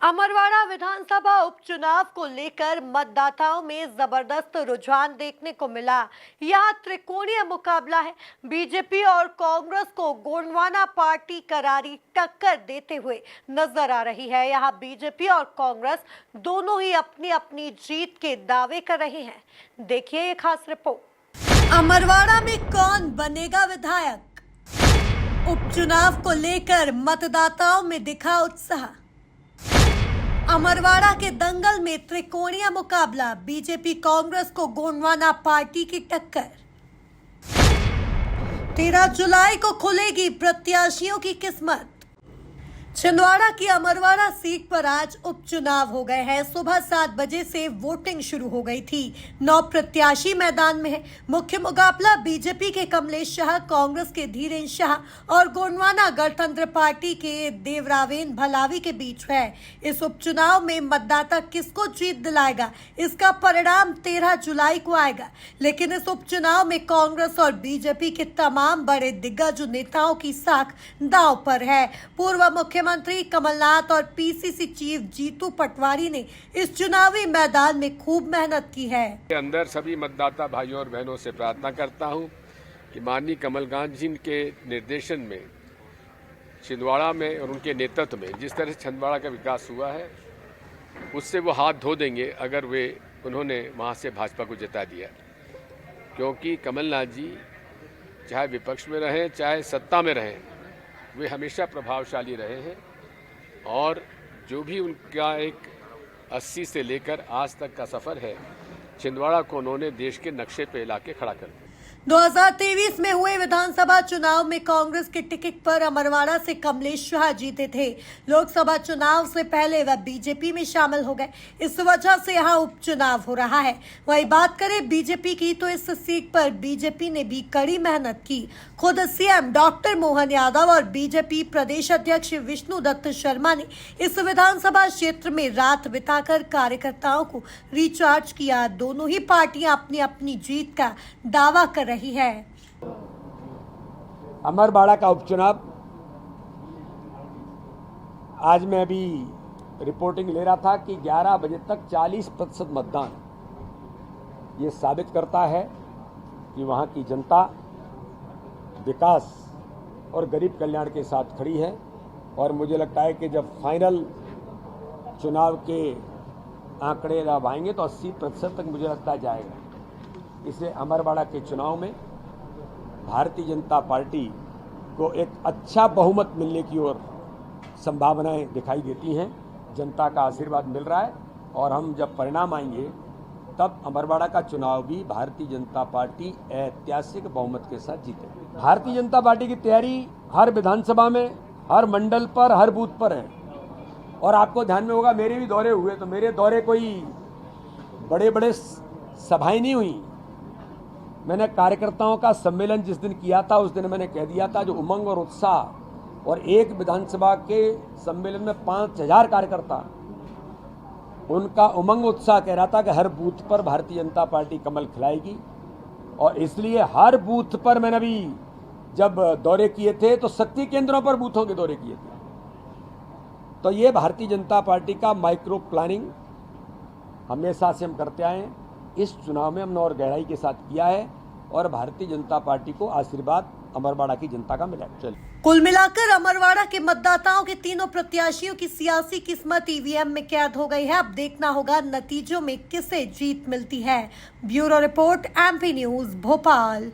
अमरवाड़ा विधानसभा उपचुनाव को लेकर मतदाताओं में जबरदस्त रुझान देखने को मिला। यहां त्रिकोणीय मुकाबला है। बीजेपी और कांग्रेस को गोंडवाना पार्टी करारी टक्कर देते हुए नजर आ रही है। यहां बीजेपी और कांग्रेस दोनों ही अपनी अपनी जीत के दावे कर रहे हैं। देखिए ये खास रिपोर्ट। अमरवाड़ा में कौन बनेगा विधायक? उपचुनाव को लेकर मतदाताओं में दिखा उत्साह। अमरवाड़ा के दंगल में त्रिकोणीय मुकाबला, बीजेपी कांग्रेस को गोंडवाना पार्टी की टक्कर। 13 जुलाई को खुलेगी प्रत्याशियों की किस्मत। छिंदवाड़ा की अमरवाड़ा सीट पर आज उपचुनाव हो गए हैं। सुबह 7 बजे से वोटिंग शुरू हो गई थी। 9 प्रत्याशी मैदान में है। मुख्य मुकाबला बीजेपी के कमलेश शाह, कांग्रेस के धीरेन्द्र शाह और गोंडवाना गणतंत्र पार्टी के देवरावेन भलावी के बीच है। इस उपचुनाव में मतदाता किसको जीत दिलाएगा, इसका परिणाम 13 जुलाई को आएगा। लेकिन इस उपचुनाव में कांग्रेस और बीजेपी के तमाम बड़े दिग्गज नेताओं की साख दांव पर है। पूर्व मुख्यमंत्री कमलनाथ और पीसीसी चीफ जीतू पटवारी ने इस चुनावी मैदान में खूब मेहनत की है। अंदर सभी मतदाता भाइयों और बहनों से प्रार्थना करता हूं कि माननीय कमलनाथ जी के निर्देशन में छिंदवाड़ा में और उनके नेतृत्व में जिस तरह से छिंदवाड़ा का विकास हुआ है उससे वो हाथ धो देंगे अगर उन्होंने वहां से भाजपा को जिता दिया। क्योंकि कमलनाथ जी चाहे विपक्ष में रहें चाहे सत्ता में रहें, वे हमेशा प्रभावशाली रहे हैं और जो भी उनका एक 80 से लेकर आज तक का सफ़र है, छिंदवाड़ा को उन्होंने देश के नक्शे पे ला के खड़ा कर दिया। 2023 में हुए विधानसभा चुनाव में कांग्रेस के टिकट पर अमरवाड़ा से कमलेश शाह जीते थे। लोकसभा चुनाव से पहले वह बीजेपी में शामिल हो गए। इस वजह से यहाँ उपचुनाव हो रहा है। वही बात करें बीजेपी की तो इस सीट पर बीजेपी ने भी कड़ी मेहनत की। खुद सीएम डॉक्टर मोहन यादव और बीजेपी प्रदेश अध्यक्ष विष्णु दत्त शर्मा ने इस विधानसभा क्षेत्र में रात बिताकर कार्यकर्ताओं को रिचार्ज किया। दोनों ही पार्टियां अपनी अपनी जीत का दावा कर रही है। अमरवाड़ा का उपचुनाव आज मैं अभी रिपोर्टिंग ले रहा था कि 11 बजे तक 40% मतदान ये साबित करता है कि वहां की जनता विकास और गरीब कल्याण के साथ खड़ी है। और मुझे लगता है कि जब फाइनल चुनाव के आंकड़े जब आएंगे तो 80% तक मुझे लगता है जाएगा। इसलिए अमरवाड़ा के चुनाव में भारतीय जनता पार्टी को एक अच्छा बहुमत मिलने की ओर संभावनाएं दिखाई देती हैं। जनता का आशीर्वाद मिल रहा है और हम जब परिणाम आएंगे तब अमरवाड़ा का चुनाव भी भारतीय जनता पार्टी ऐतिहासिक बहुमत के साथ जीते। भारतीय जनता पार्टी की तैयारी हर विधानसभा में, हर मंडल पर, हर बूथ पर है। और आपको ध्यान में होगा मेरे भी दौरे हुए, तो मेरे दौरे कोई बड़े बड़े सभाएं नहीं हुई। मैंने कार्यकर्ताओं का सम्मेलन जिस दिन किया था उस दिन मैंने कह दिया था जो उमंग और उत्साह, और एक विधानसभा के सम्मेलन में 5000 कार्यकर्ता, उनका उमंग उत्साह कह रहा था कि हर बूथ पर भारतीय जनता पार्टी कमल खिलाएगी। और इसलिए हर बूथ पर मैंने अभी जब दौरे किए थे तो शक्ति केंद्रों पर बूथों के दौरे किए थे। तो ये भारतीय जनता पार्टी का माइक्रो प्लानिंग हमेशा से हम करते आए हैं। इस चुनाव में हमने और गहराई के साथ किया है और भारतीय जनता पार्टी को आशीर्वाद अमरवाड़ा की जनता का मिला। कुल मिलाकर अमरवाड़ा के मतदाताओं के तीनों प्रत्याशियों की सियासी किस्मत ईवीएम में कैद हो गई है। अब देखना होगा नतीजों में किसे जीत मिलती है। Bureau report, MP news, Bhopal.